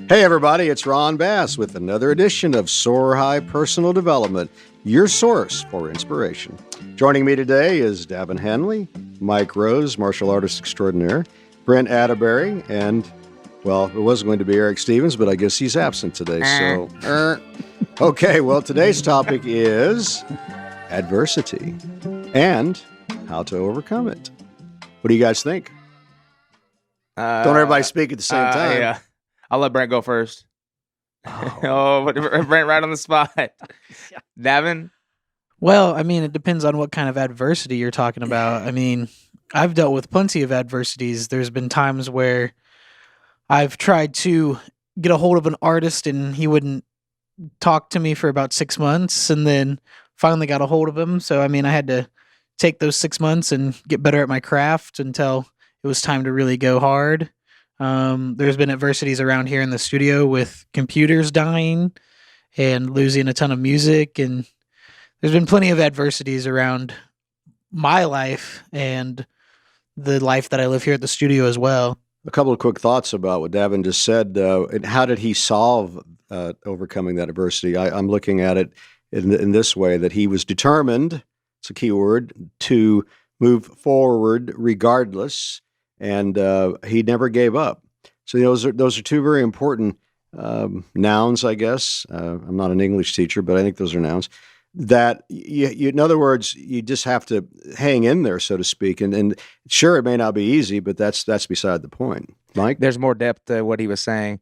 Hey everybody, it's Ron Bass with another edition of Soar High Personal Development, your source for inspiration. Joining me today is Davin Hunley, Mike Rose, martial artist extraordinaire, Brent Atterberry, and, well, it was going to be Eric Stevens, but I guess he's absent today, so... Okay, well, today's topic is adversity and how to overcome it. What do you guys think? Don't everybody speak at the same time. Yeah. I'll let Brent go first. Oh, Brent right on the spot. Davin? Well, I mean, it depends on what kind of adversity you're talking about. I mean, I've dealt with plenty of adversities. There's been times where I've tried to get a hold of an artist and he wouldn't talk to me for about 6 months, and then finally got a hold of him. So, I mean, I had to take those 6 months and get better at my craft until it was time to really go hard. There's been adversities around here in the studio with computers dying and losing a ton of music, and there's been plenty of adversities around my life and the life that I live here at the studio as well. A couple of quick thoughts about what Davin just said. And how did he solve overcoming that adversity? I'm looking at it in this way, that he was determined, it's a key word, to move forward regardless, and he never gave up. So those are two very important nouns, I guess. I'm not an English teacher, but I think those are nouns. That you in other words, you just have to hang in there, so to speak. And sure, it may not be easy, but that's beside the point. Mike? There's more depth to what he was saying.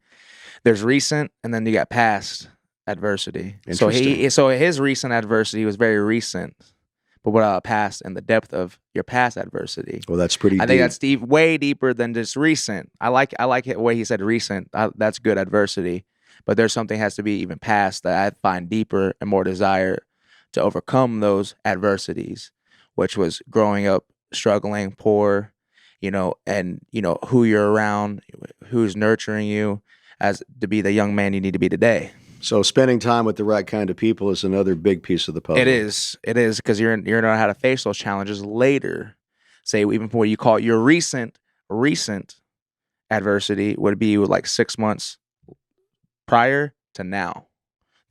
There's recent, and then you got past adversity. So his recent adversity was very recent. But what about past and the depth of your past adversity? Well, that's pretty deep. I think that's way deeper than just recent. I like the way he said recent. That's good adversity. But there's something has to be even past that I find deeper and more desire to overcome those adversities, which was growing up, struggling, poor, and who you're around, who's nurturing you as to be the young man you need to be today. So spending time with the right kind of people is another big piece of the puzzle. It is, because you're going to know how to face those challenges later. Say even what you call your recent adversity would be like 6 months prior to now.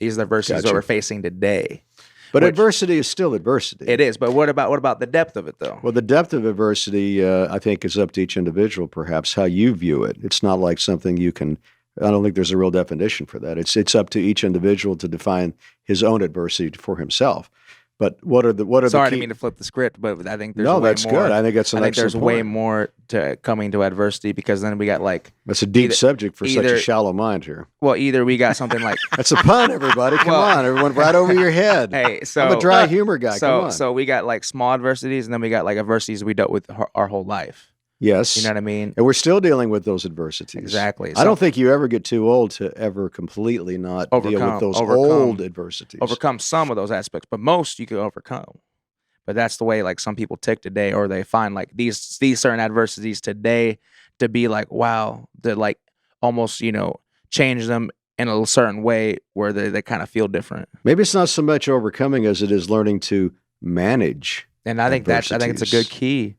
These are the adversities that we're facing today. But adversity is still adversity. It is, but what about the depth of it, though? Well, the depth of adversity, I think, is up to each individual, perhaps, how you view it. It's not like something you can... I don't think there's a real definition for that. It's up to each individual to define his own adversity for himself. But what are the Sorry, I key... didn't mean to flip the script, but I think there's that's good. I think that's an excellent there's way more to coming to adversity, because then we got that's a deep subject for such a shallow mind here. Well, either we got something like that's a pun, everybody. Come on, everyone, right over your head. Hey, so I'm a dry humor guy. Come on. So we got like small adversities, and then we got like adversities we dealt with our whole life. Yes. You know what I mean? And we're still dealing with those adversities. Exactly. I don't think you ever get too old to ever completely not deal with those old adversities. Overcome some of those aspects, but most you can overcome. But that's the way like some people tick today, or they find like these certain adversities today to be like, wow, to like almost, change them in a certain way where they kind of feel different. Maybe it's not so much overcoming as it is learning to manage. And I think it's a good key.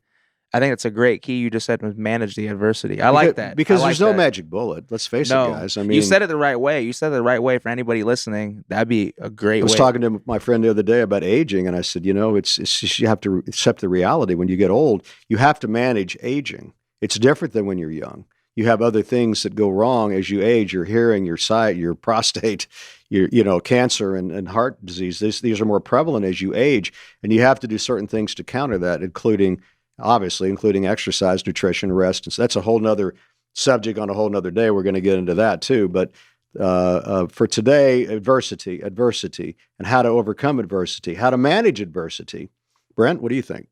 I think it's a great key you just said, was manage the adversity. I like that. Because there's no magic bullet. Let's face it, guys. I mean, you said it the right way. You said it the right way for anybody listening. That'd be a great way. I was talking to my friend the other day about aging, and I said, it's just, you have to accept the reality. When you get old, you have to manage aging. It's different than when you're young. You have other things that go wrong as you age: your hearing, your sight, your prostate, your cancer and heart disease. These are more prevalent as you age, and you have to do certain things to counter that, including exercise, nutrition, rest. And so that's a whole nother subject on a whole nother day. We're going to get into that too. But for today, adversity, and how to overcome adversity, how to manage adversity. Brent, what do you think?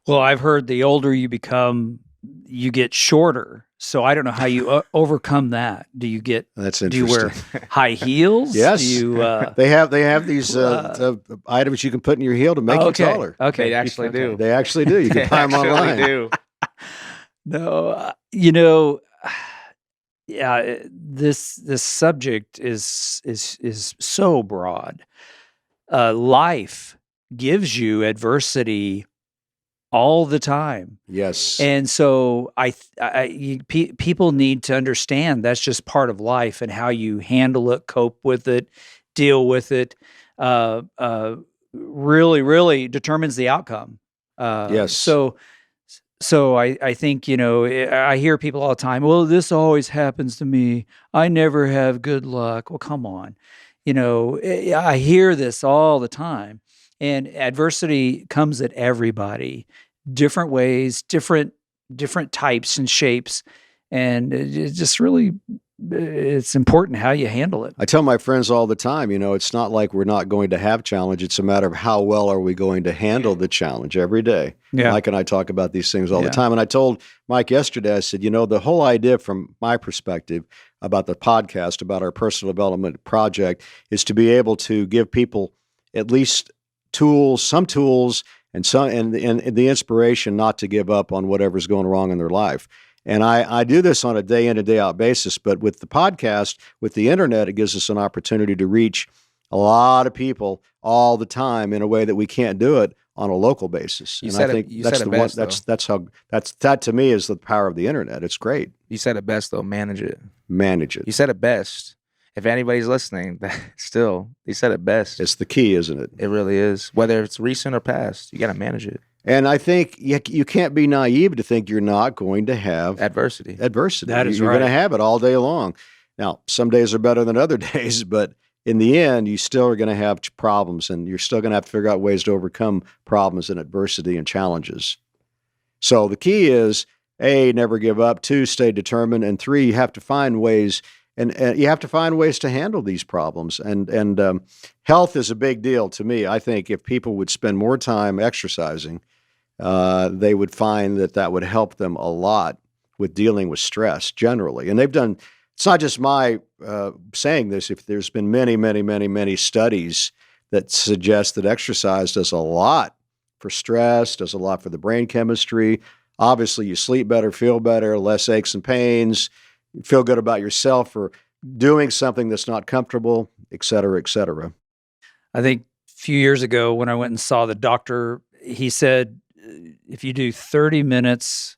Well, I've heard the older you become, you get shorter. So I don't know how you overcome that. Do you get? That's interesting. Do you wear high heels? Yes. Do you, they have these items you can put in your heel to make you taller. Okay, they actually do. They actually do. You can buy them online. Do. No, yeah. This subject is so broad. Life gives you adversity all the time. Yes. And so people need to understand that's just part of life, and how you handle it, cope with it, deal with it, really, really determines the outcome. Yes. So I think, I hear people all the time, well, this always happens to me. I never have good luck. Well, come on. I hear this all the time. And adversity comes at everybody, different ways, different types and shapes. And it's just really, it's important how you handle it. I tell my friends all the time, it's not like we're not going to have challenge. It's a matter of how well are we going to handle the challenge every day. Yeah. Mike and I talk about these things all the time. And I told Mike yesterday, I said, the whole idea from my perspective about the podcast, about our personal development project, is to be able to give people at least some tools, and the inspiration not to give up on whatever's going wrong in their life. And I do this on a day in and day out basis, but with the podcast, with the internet, it gives us an opportunity to reach a lot of people all the time in a way that we can't do it on a local basis. That to me is the power of the internet. It's great. You said it best though. Manage it. You said it best. If anybody's listening, still, you said it best. It's the key, isn't it? It really is. Whether it's recent or past, you got to manage it. And I think you can't be naive to think you're not going to have adversity. That is You're right. going to have it all day long. Now, some days are better than other days, but in the end, you still are going to have problems, and you're still going to have to figure out ways to overcome problems and adversity and challenges. So the key is, A, never give up, 2, stay determined, and 3, you have to find ways. And you have to find ways to handle these problems. And health is a big deal to me. I think if people would spend more time exercising, they would find that would help them a lot with dealing with stress generally. And it's not just my saying this. If there's been many, many, many, many studies that suggest that exercise does a lot for stress, does a lot for the brain chemistry. Obviously, you sleep better, feel better, less aches and pains. You feel good about yourself for doing something that's not comfortable, et cetera, et cetera. I think a few years ago when I went and saw the doctor, he said, if you do 30 minutes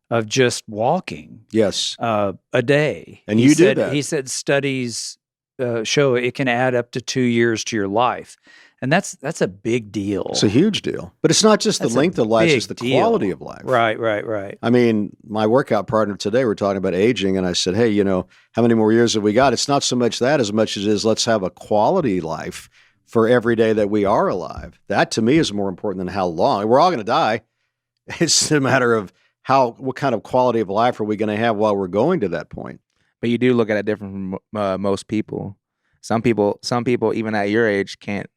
of just walking a day. And you do that. He said studies show it can add up to 2 years to your life. And that's a big deal. It's a huge deal. But it's not just the length of life, it's the quality of life. Right. I mean, my workout partner today, we're talking about aging, and I said, hey, how many more years have we got? It's not so much that as much as it is let's have a quality life for every day that we are alive. That to me is more important than how long. We're all going to die. It's a matter of what kind of quality of life are we going to have while we're going to that point. But you do look at it different from most people. Some people, even at your age, can't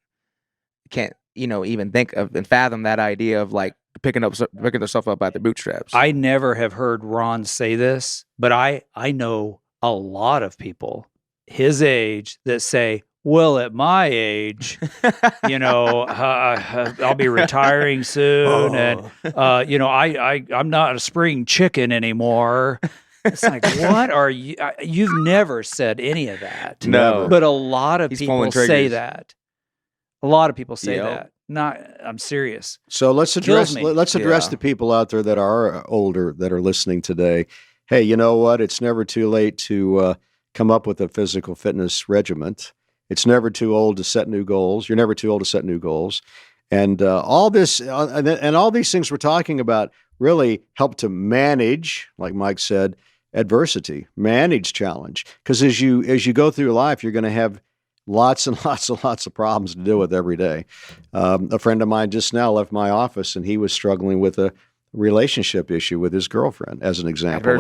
even think of and fathom that idea of like picking themselves up by the bootstraps. I never have heard Ron say this, but I know a lot of people his age that say, well, at my age, I'll be retiring soon, and I'm not a spring chicken anymore. It's like, what are you? You've never said any of that. No, but a lot of people say that. A lot of people say that. I'm serious. So let's address the people out there that are older that are listening today. Hey, you know what? It's never too late to come up with a physical fitness regiment. It's never too old to set new goals. You're never too old to set new goals. And all this and all these things we're talking about really help to manage, like Mike said, adversity, manage challenge. Because as you go through life, you're going to have lots and lots and lots of problems to deal with every day. A friend of mine just now left my office, and he was struggling with a relationship issue with his girlfriend, as an example.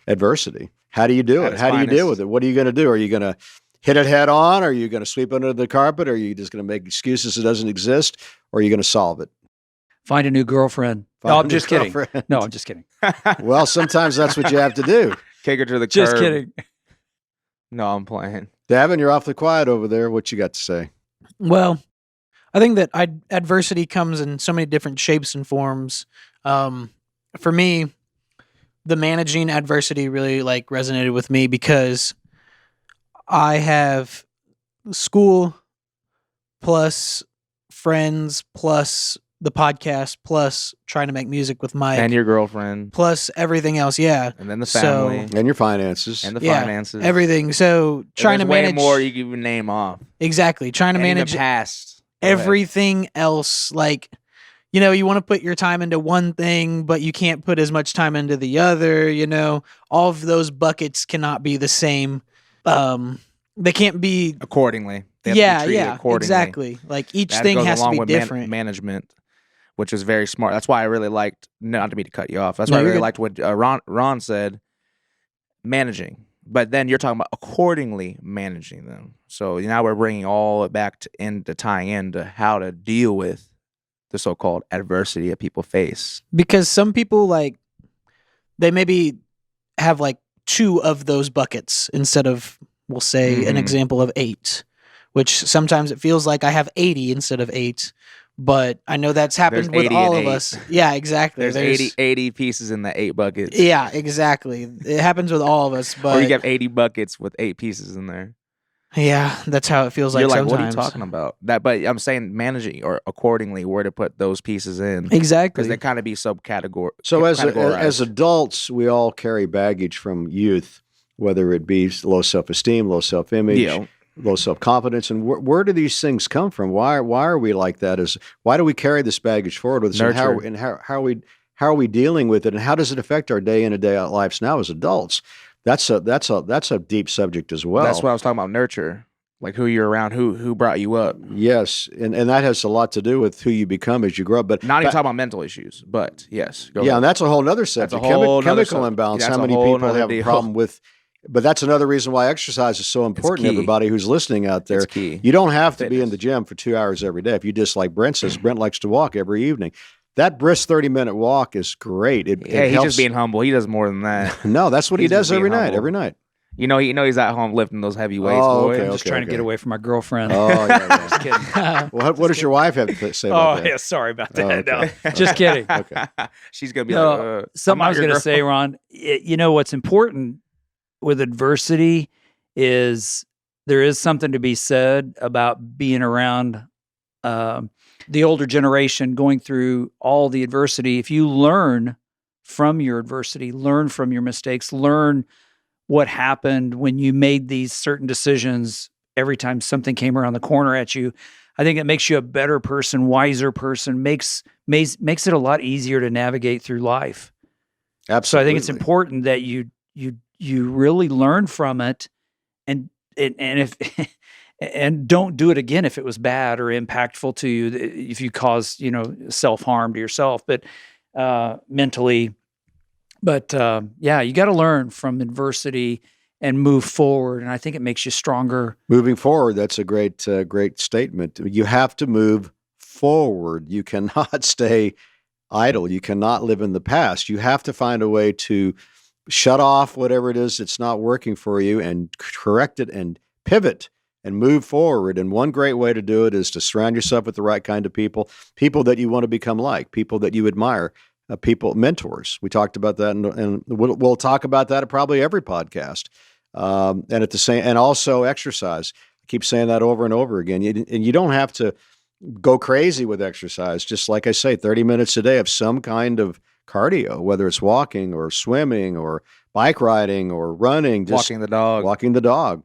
Adversity. How do you do it? How do you deal with it? What are you going to do? Are you going to hit it head on? Are you going to sweep under the carpet? Are you just going to make excuses it doesn't exist? Or are you going to solve it? Find a new girlfriend. No, I'm just kidding. No, I'm just kidding. Well, sometimes that's what you have to do. Kick her to the curb. Just kidding. No, I'm playing. Davin, you're awfully quiet over there. What you got to say? Well, I think that adversity comes in so many different shapes and forms. For me, the managing adversity really resonated with me because I have school plus friends plus the podcast, plus trying to make music with Mike, And your girlfriend. plus everything else. Yeah. And then the So- family. And your finances. and the Yeah, finances. Everything. So trying to There's way manage more you can even name off. exactly. Trying to And even manage past. Go ahead. everything else. Like, you know, you want to put your time into one thing, but you can't put as much time into the other. You know, all of those buckets cannot be the same. They can't be. accordingly. They have to be treated Yeah, accordingly. exactly. Like each That thing goes has to along be with different. management, which is very smart. That's why I really liked, not to me to cut you off. That's No, why I you're really good. liked what Ron said, managing. But then you're talking about accordingly managing them. So now we're bringing all it back into tying into how to deal with the so-called adversity that people face. Because some people, like, they maybe have like 2 of those buckets instead of, we'll say, an Mhm. example of 8, which sometimes it feels like I have 80 instead of 8. But I know that's happened There's with 80 all and of 8. us. Yeah, exactly. There's 80 pieces in the 8 buckets. Yeah, exactly. It happens with all of us. But Or you get 80 buckets with 8 pieces in there. yeah, that's how it feels like You're like, sometimes. what are you talking about? But I'm saying managing or accordingly where to put those pieces in. Because Exactly. they kind of be subcategory. So as categorized. adults, we all carry baggage from youth, whether it be low self-esteem, low self-image, Yeah. low self-confidence, and where do these things come from? Why are we like that? Why do we carry this baggage forward with us? Nurture. And how are we dealing with it? And how does it affect our day in and day out lives now as adults? That's a deep subject as well. That's what I was talking about, nurture. Like who you're around, who brought you up. Yes, and that has a lot to do with who you become as you grow up. But Not even talking about mental issues, but yes. Go yeah, ahead. and that's a whole other subject. whole nother Chemical subject. imbalance. That's How a many whole people nother have a deal. problem with? But that's another reason why exercise is so important. key. Everybody who's listening out there, It's key. you don't have to be in Fitness. the gym for 2 hours every day. If you just like Brent says, Brent likes to walk every evening. That brisk 30-minute walk is great. It Hey, he's helps. just being humble. He does more than that. No, that's what he He's does just being every night. humble. Every night. You know he's at home lifting those heavy weights, Oh, boy. okay, I'm just okay, trying to get okay. away from my girlfriend. Oh, yeah. Just kidding. Well, what does your wife have to say about Oh, that? yeah. Sorry about that. Oh, okay. No, just kidding. She's gonna be No, like, something I was going to say, Ron. You know what's important with adversity is there is something to be said about being around the older generation going through all the adversity. If you learn from your adversity, learn from your mistakes, learn what happened when you made these certain decisions every time something came around the corner at you, I think it makes you a better person, wiser person, makes it a lot easier to navigate through life. Absolutely. So I think it's important that you really learn from it, and if and don't do it again if it was bad or impactful to you, if you cause self-harm to yourself, but mentally. But yeah, you got to learn from adversity and move forward, and I think it makes you stronger. Moving forward, that's a great statement. You have to move forward. You cannot stay idle. You cannot live in the past. You have to find a way to shut off whatever it is that's not working for you and correct it and pivot and move forward. And one great way to do it is to surround yourself with the right kind of people that you want to become like, people that you admire. Mentors. We talked about that, and we'll talk about that at probably every podcast. And also exercise. I keep saying that over and over again. And you don't have to go crazy with exercise. Just like I say, 30 minutes a day of some kind of cardio, whether it's walking or swimming or bike riding or running. Just walking the dog. Walking the dog.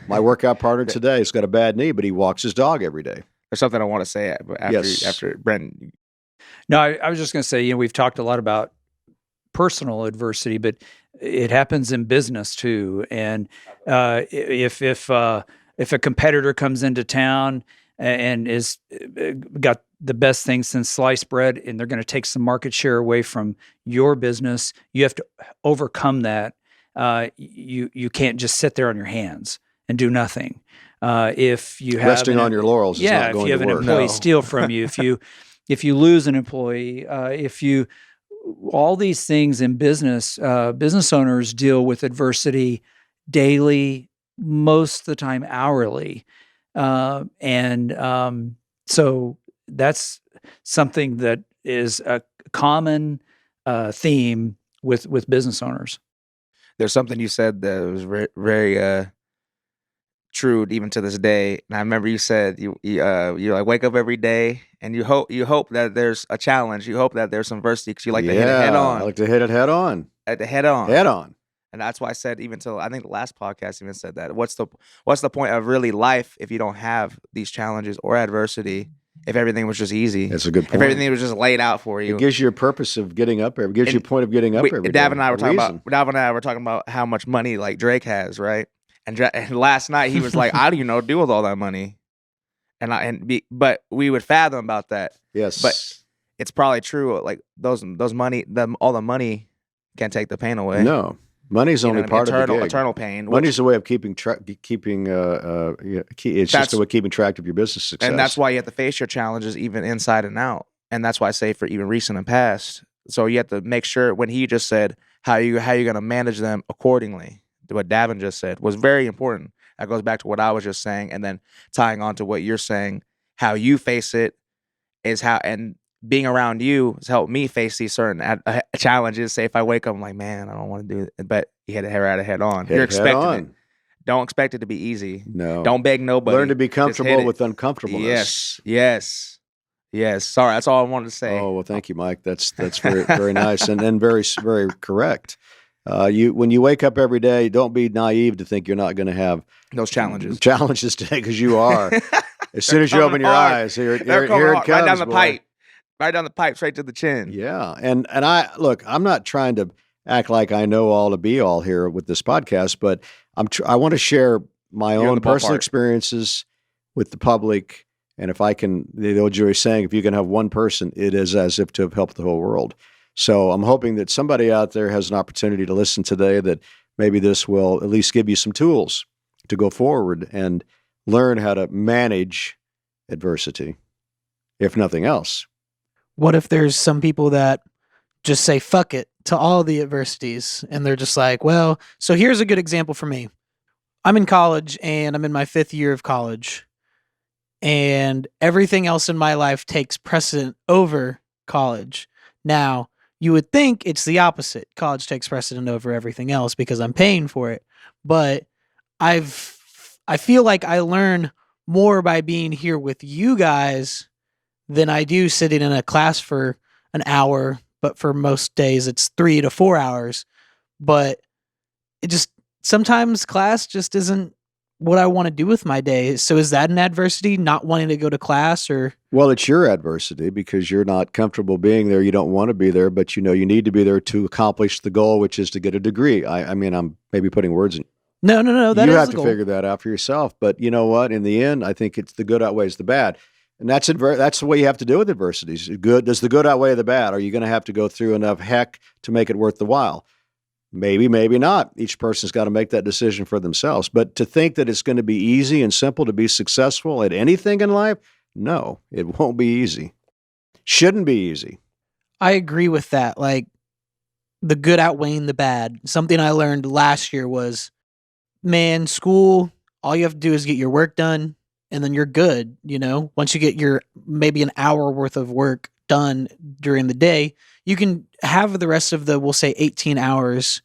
My workout partner today has got a bad knee, but he walks his dog every day. There's something I want to say after Brent. No, I was just going to say, we've talked a lot about personal adversity, but it happens in business too. And if a competitor comes into town and is got the best thing since sliced bread, and they're going to take some market share away from your business, you have to overcome that. You can't just sit there on your hands and do nothing. If you have resting on your laurels, is not going if you have to an work. employee No. steal from you, if you lose an employee, all these things in business, business owners deal with adversity daily, most of the time hourly. So that's something that is a common theme with business owners. There's something you said that was very, very true even to this day. And I remember you said you like wake up every day and you hope that there's a challenge. You hope that there's some adversity because you like to hit it head on. I like to hit it head on. At the head on. Head on. And that's why I said even till I think the last podcast even said that. What's the point of really life if you don't have these challenges or adversity? If everything was just easy, that's a good point. If everything was just laid out for you, it gives you a purpose of getting up. It gives you a point of getting up every day. Davin and I were talking about how much money like Drake has, right? And last night he was like, "I don't even know what to do with all that money," but we would fathom about that. Yes, but it's probably true. Like those money, all the money can't take the pain away. No. Money's only part of the gig. Eternal pain. Money's a way of keeping it's just a way of keeping track of your business success. And that's why you have to face your challenges even inside and out. And that's why I say for even recent and past. So you have to make sure when he just said how you going to manage them accordingly. What Davin just said was very important. That goes back to what I was just saying, and then tying on to what you're saying, how you face it is how, and being around you has helped me face these certain challenges. Say if I wake up, I'm like, man, I don't want to do it, but you hit it head on. You're expecting it. Don't expect it to be easy. No. Don't beg nobody. Learn to be comfortable with uncomfortableness. Yes. Sorry, that's all I wanted to say. Oh, well, thank you, Mike. That's very, very nice and very, very correct. When you wake up every day, don't be naive to think you're not going to have those challenges today, because you are. As soon as you open your eyes, here it comes. Right down the pipe. Right down the pipe, straight to the chin. Yeah, and I'm not trying to act like I know all to be all here with this podcast, but I want to share my own personal experiences with the public. And if I can, the old Jewish saying, if you can have one person, it is as if to have helped the whole world. So I'm hoping that somebody out there has an opportunity to listen today, that maybe this will at least give you some tools to go forward and learn how to manage adversity, if nothing else. What if there's some people that just say fuck it to all the adversities, and they're just like, well, so here's a good example for me. I'm in college and I'm in my 5th year of college, and everything else in my life takes precedent over college. Now, you would think it's the opposite. College takes precedent over everything else because I'm paying for it. But I feel like I learn more by being here with you guys than I do sitting in a class for an hour. But for most days, it's 3 to 4 hours. But it just, sometimes class just isn't what I want to do with my day. So is that an adversity, not wanting to go to class? Or? Well, it's your adversity because you're not comfortable being there. You don't want to be there, but you need to be there to accomplish the goal, which is to get a degree. I mean, I'm maybe putting words in. No. That you is have the to goal. figure that out for yourself. But you know what? In the end, I think it's the good outweighs the bad. And that's the way you have to deal with adversities. Does the good outweigh the bad? Are you going to have to go through enough heck to make it worth the while? Maybe, maybe not. Each person's got to make that decision for themselves. But to think that it's going to be easy and simple to be successful at anything in life, no, it won't be easy. Shouldn't be easy. I agree with that. Like, the good outweighing the bad. Something I learned last year was, man, school, all you have to do is get your work done, and then you're good. Once you get your maybe an hour worth of work done during the day, you can have the rest of the, we'll say 18 hours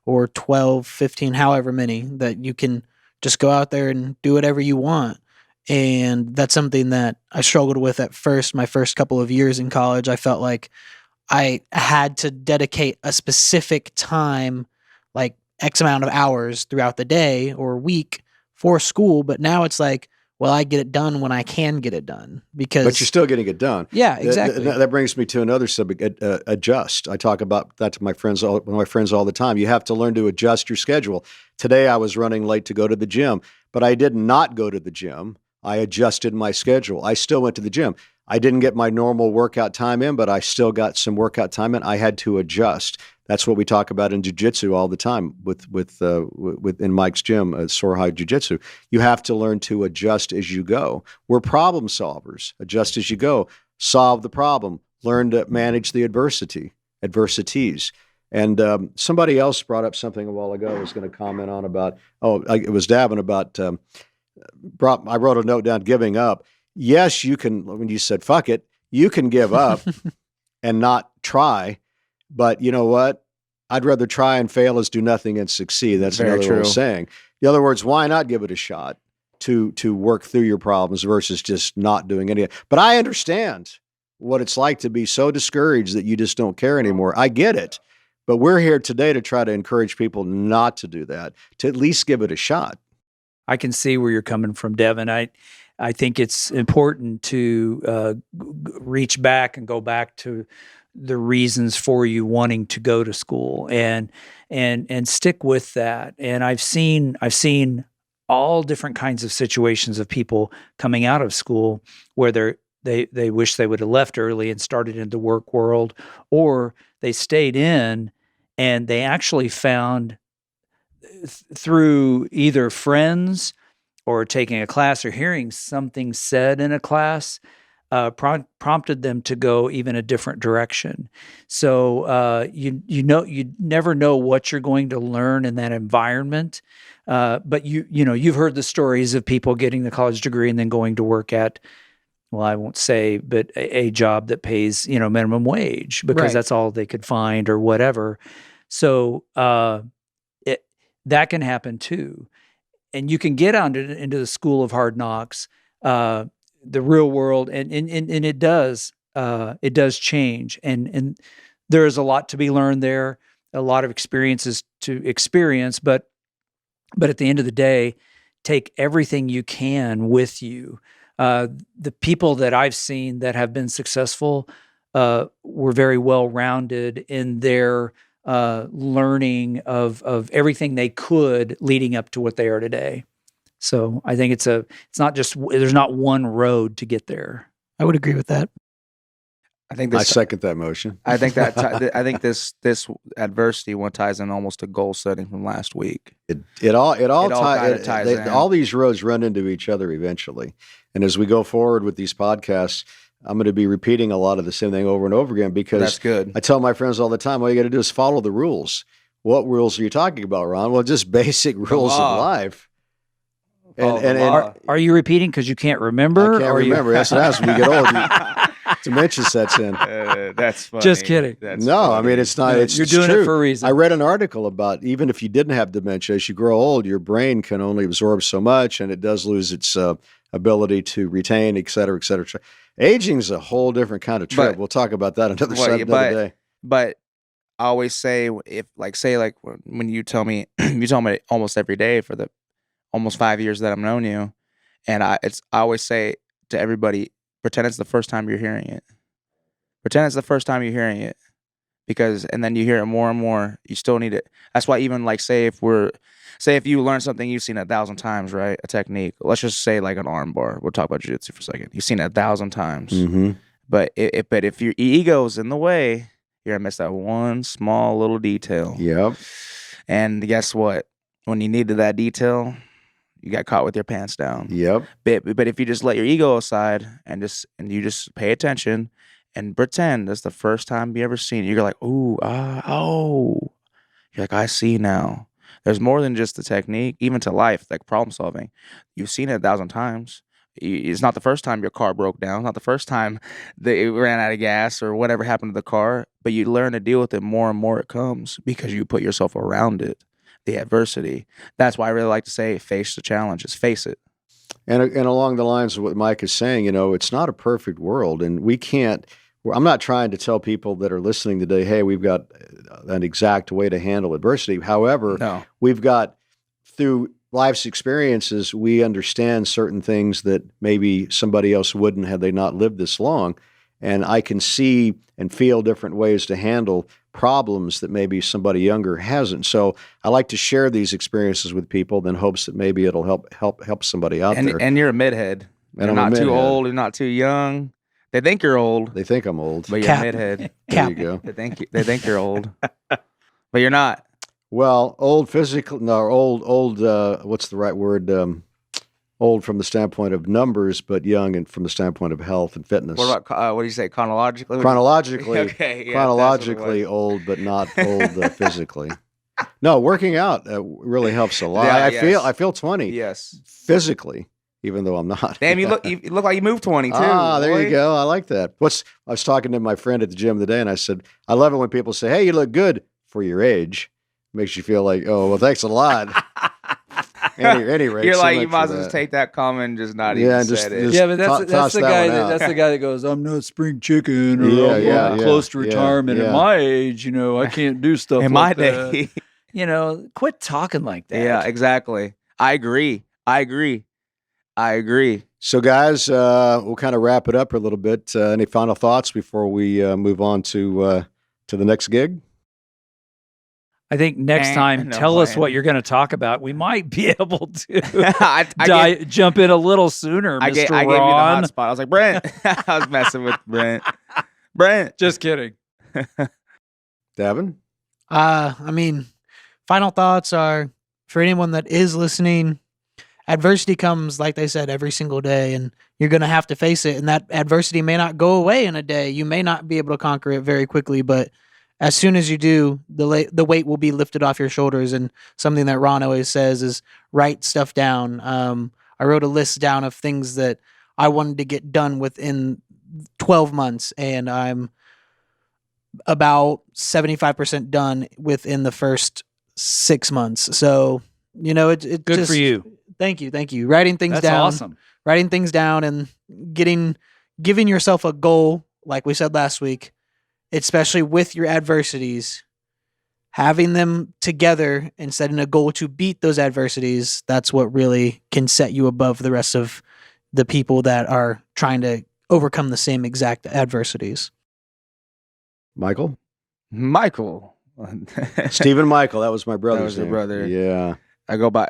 or 12, 15, however many, that you can just go out there and do whatever you want. And that's something that I struggled with at first, my first couple of years in college. I felt like I had to dedicate a specific time, like X amount of hours throughout the day or week for school. But now it's like, well, I get it done when I can get it done, because. But you're still getting it done. Yeah, exactly. That brings me to another subject: adjust. I talk about that to my friends all the time. You have to learn to adjust your schedule. Today, I was running late to go to the gym, but I did not go to the gym. I adjusted my schedule. I still went to the gym. I didn't get my normal workout time in, but I still got some workout time in. I had to adjust. That's what we talk about in jiu-jitsu all the time with in Mike's gym, Soar High Jiu-Jitsu. You have to learn to adjust as you go. We're problem solvers. Adjust as you go. Solve the problem. Learn to manage the adversities. And somebody else brought up something a while ago I was going to comment on about, it was Davin about, I wrote a note down, giving up. Yes, you can, when you said, fuck it, you can give up and not try. But you know what? I'd rather try and fail as do nothing and succeed. That's Very another true. old saying. In other words, why not give it a shot? to work through your problems versus just not doing any. But I understand what it's like to be so discouraged that you just don't care anymore. I get it. But we're here today to try to encourage people not to do that, to at least give it a shot. I can see where you're coming from, Devin. I think it's important to reach back and go back to the reasons for you wanting to go to school and stick with that. And I've seen all different kinds of situations of people coming out of school where they wish they would have left early and started in the work world, or they stayed in and they actually found through either friends or taking a class or hearing something said in a class, prompted them to go even a different direction. So you never know what you're going to learn in that environment. But you've heard the stories of people getting the college degree and then going to work at, well, I won't say, but a job that pays minimum wage because Right. that's all they could find or whatever. So that can happen too. And you can get out into the school of hard knocks, the real world, and it does change, and there is a lot to be learned there, a lot of experiences to experience, but at the end of the day, take everything you can with you. The people that I've seen that have been successful were very well-rounded in their learning of everything they could leading up to what they are today. So I think it's not just, there's not one road to get there. I would agree with that. I second that motion. I think I think this adversity one ties in almost to goal setting from last week. It all kinda ties in. All these roads run into each other eventually. And as we go forward with these podcasts, I'm going to be repeating a lot of the same thing over and over again because That's good. I tell my friends all the time, all you got to do is follow the rules. What rules are you talking about, Ron? Well, just basic rules of life. Are you repeating because you can't remember? I can't remember. That's what happens when you get old. Dementia sets in. That's funny. Just kidding. That's No, funny. I mean, it's not. It's You're doing true. it for a reason. I read an article about even if you didn't have dementia, as you grow old, your brain can only absorb so much, and it does lose its ability to retain, et cetera, et cetera. Aging is a whole different kind of trip. We'll talk about that another day. But I always say, when you tell me, you tell me almost every day for the almost 5 years that I've known you, and I always say to everybody, pretend it's the first time you're hearing it. Pretend it's the first time you're hearing it, and then you hear it more and more. You still need it. That's why even say if you learn something you've seen 1,000 times, right? A technique. Let's just say like an arm bar. We'll talk about jiu-jitsu for a second. You've seen it 1,000 times, Mm-hmm. but if your ego's in the way, you're gonna miss that one small little detail. Yep. And guess what? When you needed that detail, you got caught with your pants down. Yep. But if you just let your ego aside and you just pay attention and pretend that's the first time you ever seen it, you're like, ooh, oh. You're like, I see now. There's more than just the technique, even to life, like problem solving. You've seen it 1,000 times. It's not the first time your car broke down. It's not the first time that it ran out of gas or whatever happened to the car. But you learn to deal with it more and more it comes because you put yourself around it, the adversity. That's why I really like to say face the challenges, face it. And along the lines of what Mike is saying, it's not a perfect world, and we can't. I'm not trying to tell people that are listening today, hey, we've got an exact way to handle adversity. However, we've got, through life's experiences, we understand certain things that maybe somebody else wouldn't had they not lived this long. And I can see and feel different ways to handle problems that maybe somebody younger hasn't. So I like to share these experiences with people in hopes that maybe it'll help somebody out there. And you're a midhead. You're not too old. You're not too young. They think you're old. They think I'm old. But you're a midhead. There you go. They think you're old. But you're not. Well, old physically, no, old, what's the right word? Old from the standpoint of numbers, but young and from the standpoint of health and fitness. What about, what do you say, chronologically? Chronologically, okay, yeah, chronologically old, but not old physically. No, working out really helps a lot. Yeah, I feel 20. Yes. Physically, even though I'm not. Damn, you look like you moved 20 too. There boy. you go. I like that. I was talking to my friend at the gym today, and I said, I love it when people say, "Hey, you look good for your age." Makes you feel like, oh, well, thanks a lot. Any rate, You're so like, much you might as for well just that. take that comment and just not Yeah, even and just- said it. just- Yeah, but toss that's the that guy one out. that's the guy that goes, I'm not spring chicken or Yeah, I'm yeah, yeah, close to yeah, retirement yeah. at my age, I can't do stuff In like my that. day. Quit talking like that. Yeah, exactly. I agree. So, guys, we'll kind of wrap it up a little bit. Any final thoughts before we move on to the next gig? I think next time, no, tell us man. what you're going to talk about. We might be able to I jump in a little sooner, Mr. gave you the Ron. hot spot. I was like, Brent. I was messing with Brent. Just kidding. Davin? I mean, final thoughts are for anyone that is listening, adversity comes, like they said, every single day, and you're going to have to face it. And that adversity may not go away in a day. You may not be able to conquer it very quickly, but as soon as you do, the weight will be lifted off your shoulders. And something that Ron always says is write stuff down. I wrote a list down of things that I wanted to get done within 12 months, and I'm about 75% done within the first 6 months. So, it Good just, for you. Thank you. Writing things That's down. awesome. Writing things down and giving yourself a goal, like we said last week, especially with your adversities, having them together and setting a goal to beat those adversities, that's what really can set you above the rest of the people that are trying to overcome the same exact adversities. Michael? Stephen Michael. That was my brother's was your name. brother. Yeah. I go by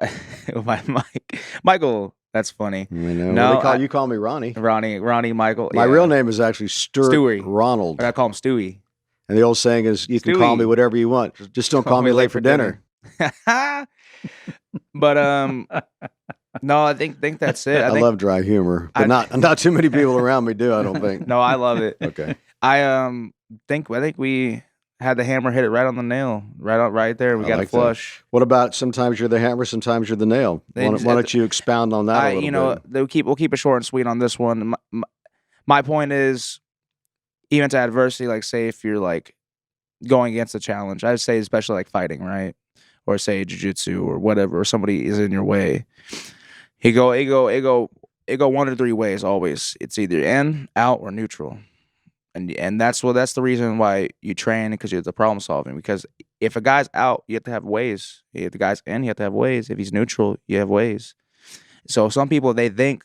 Mike. Michael. That's funny. I know. No, Well, you call me Ronnie. Ronnie, Michael. My real name is actually Stuart Stewie. Ronald. But I call him Stewie. And the old saying is, you can call Stewie. me whatever you want. Just don't call me late for dinner. But no, I think that's it. I love dry humor, but not too many people around me do. I don't think. No, I love it. Okay. I think we had the hammer hit it right on the nail, right there. We I got like a flush. What about sometimes you're the hammer, sometimes you're the nail? Why don't you expound on that a little bit? We'll keep it short and sweet on this one. My point is, even to adversity, like say if you're like going against a challenge, I'd say especially like fighting, right? Or say jiu-jitsu or whatever, or somebody is in your way. It go 1 or 3 ways always. It's either in, out, or neutral. And that's the reason why you train, because you're the problem solving. Because if a guy's out, you have to have ways. If the guy's in, you have to have ways. If he's neutral, you have ways. So some people they think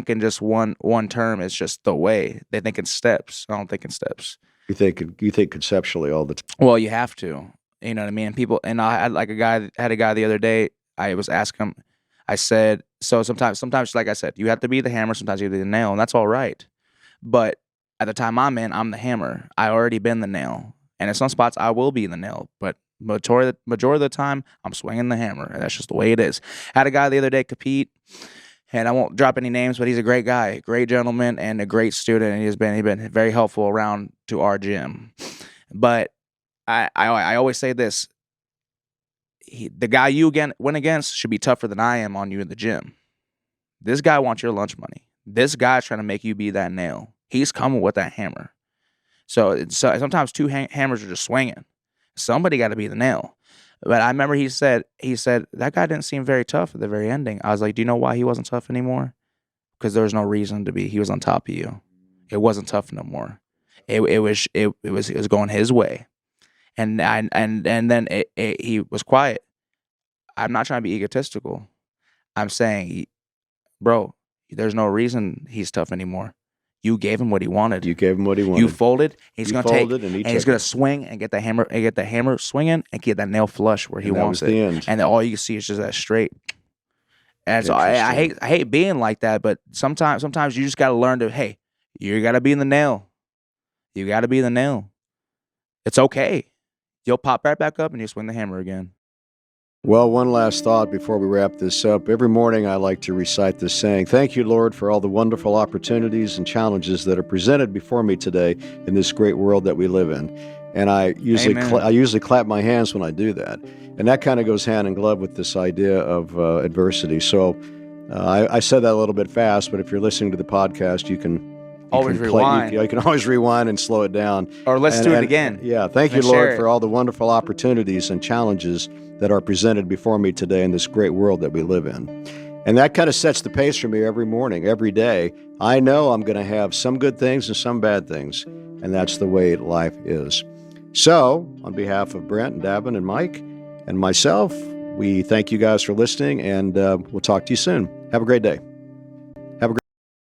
in just one term. It's just the way. They think in steps. I don't think in steps. You think conceptually all the time. Well, you have to. You know what I mean? People, and I had a guy the other day. I was asking him. I said, so sometimes, like I said, you have to be the hammer. Sometimes you have to be the nail, and that's all right. But at the time I'm in, I'm the hammer. I already been the nail, and in some spots I will be the nail. But majority of the time, I'm swinging the hammer, and that's just the way it is. I had a guy the other day compete, and I won't drop any names, but he's a great guy, great gentleman, and a great student. And he's been very helpful around to our gym. But I always say this: the guy you went against should be tougher than I am on you in the gym. This guy wants your lunch money. This guy's trying to make you be that nail. He's coming with that hammer. So sometimes 2 hammers are just swinging. Somebody got to be the nail. But I remember he said that guy didn't seem very tough at the very ending. I was like, do you know why he wasn't tough anymore? Because there was no reason to be. He was on top of you. It wasn't tough no more. It was going his way. And then he was quiet. I'm not trying to be egotistical. I'm saying, bro, there's no reason he's tough anymore. You gave him what he wanted. You gave him what he wanted. You folded. He's going to take, and he's going to swing and get the hammer swinging and get that nail flush where he wants it. End. And then all you can see is just that straight. And so I hate being like that, but sometimes you just got to learn to, hey, you got to be in the nail. You got to be the nail. It's okay. You'll pop right back up and you swing the hammer again. Well, one last thought before we wrap this up. Every morning I like to recite this saying, thank you, Lord, for all the wonderful opportunities and challenges that are presented before me today in this great world that we live in. And I usually clap my hands when I do that. And that kind of goes hand in glove with this idea of adversity. So I said that a little bit fast, but if you're listening to the podcast, you can Always rewind. You can always rewind and slow it down. Or let's do it again. Yeah, thank you, Let's share Lord, it. for all the wonderful opportunities and challenges that are presented before me today in this great world that we live in. And that kind of sets the pace for me every morning, every day. I know I'm going to have some good things and some bad things, and that's the way life is. So, on behalf of Brent and Davin and Mike and myself, we thank you guys for listening, and we'll talk to you soon. Have a great day.